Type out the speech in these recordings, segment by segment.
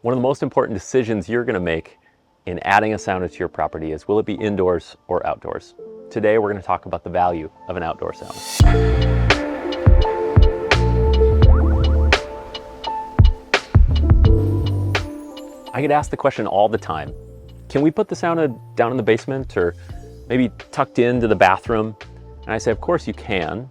One of the most important decisions you're going to make in adding a sauna to your property is, will it be indoors or outdoors? Today we're going to talk about the value of an outdoor sauna. I get asked the question all the time, can we put the sauna down in the basement or maybe tucked into the bathroom? And I say, of course you can.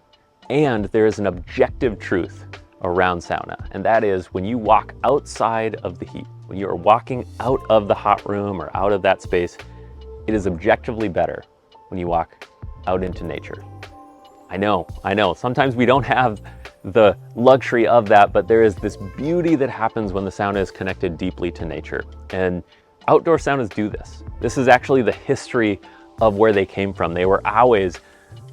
And there is an objective truth around sauna. And that is, when you walk outside of the heat, when you are walking out of the hot room or out of that space, it is objectively better when you walk out into nature. I know. Sometimes we don't have the luxury of that, but there is this beauty that happens when the sauna is connected deeply to nature. And outdoor saunas do this. This is actually the history of where they came from. They were always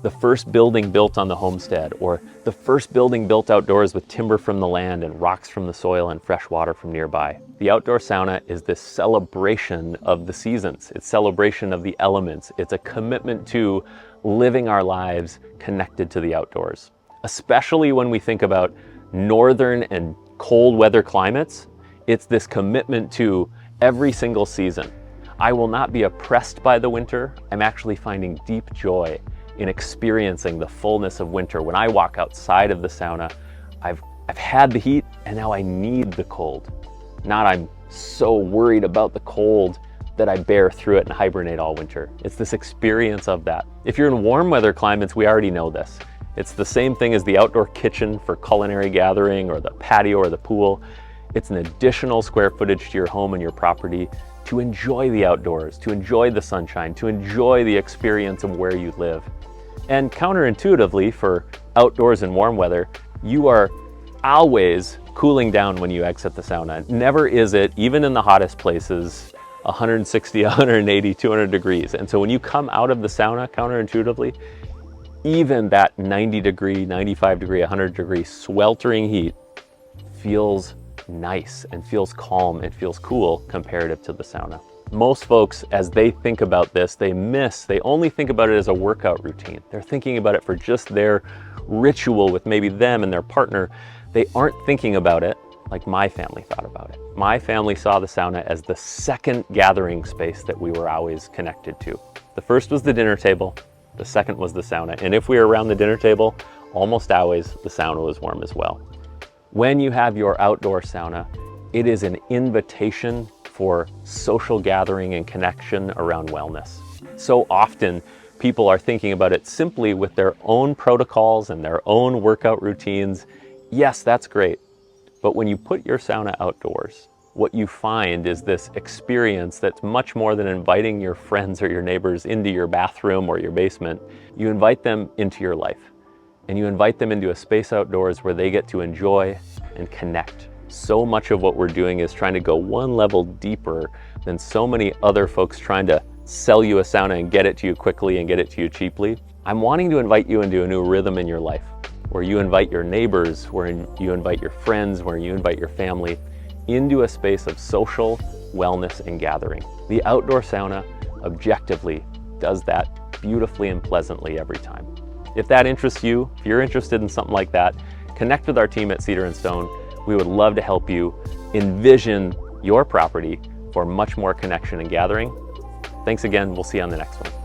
the first building built on the homestead, or the first building built outdoors with timber from the land and rocks from the soil and fresh water from nearby. The outdoor sauna is this celebration of the seasons. It's celebration of the elements. It's a commitment to living our lives connected to the outdoors. Especially when we think about northern and cold weather climates, it's this commitment to every single season. I will not be oppressed by the winter. I'm actually finding deep joy in experiencing the fullness of winter. When I walk outside of the sauna, I've had the heat and now I need the cold. Not I'm so worried about the cold that I bear through it and hibernate all winter. It's this experience of that. If you're in warm weather climates, we already know this. It's the same thing as the outdoor kitchen for culinary gathering or the patio or the pool. It's an additional square footage to your home and your property to enjoy the outdoors, to enjoy the sunshine, to enjoy the experience of where you live. And counterintuitively, for outdoors in warm weather, you are always cooling down when you exit the sauna. Never is it, even in the hottest places, 160, 180, 200 degrees. And so when you come out of the sauna, counterintuitively, even that 90 degree, 95 degree, 100 degree sweltering heat feels nice and feels calm and feels cool comparative to the sauna. Most folks, as they think about this, they only think about it as a workout routine. They're thinking about it for just their ritual with maybe them and their partner. They aren't thinking about it like my family thought about it. My family saw the sauna as the second gathering space that we were always connected to. The first was the dinner table, the second was the sauna. And if we were around the dinner table, almost always the sauna was warm as well. When you have your outdoor sauna, it is an invitation for social gathering and connection around wellness. So often people are thinking about it simply with their own protocols and their own workout routines. Yes, that's great. But when you put your sauna outdoors, what you find is this experience that's much more than inviting your friends or your neighbors into your bathroom or your basement. You invite them into your life, and you invite them into a space outdoors where they get to enjoy and connect. So much of what we're doing is trying to go one level deeper than so many other folks trying to sell you a sauna and get it to you quickly and get it to you cheaply. I'm wanting to invite you into a new rhythm in your life, where you invite your neighbors, where you invite your friends, where you invite your family into a space of social wellness and gathering. The outdoor sauna objectively does that beautifully and pleasantly every time. If that interests you, if you're interested in something like that, connect with our team at Cedar & Stone. We would love to help you envision your property for much more connection and gathering. Thanks again. We'll see you on the next one.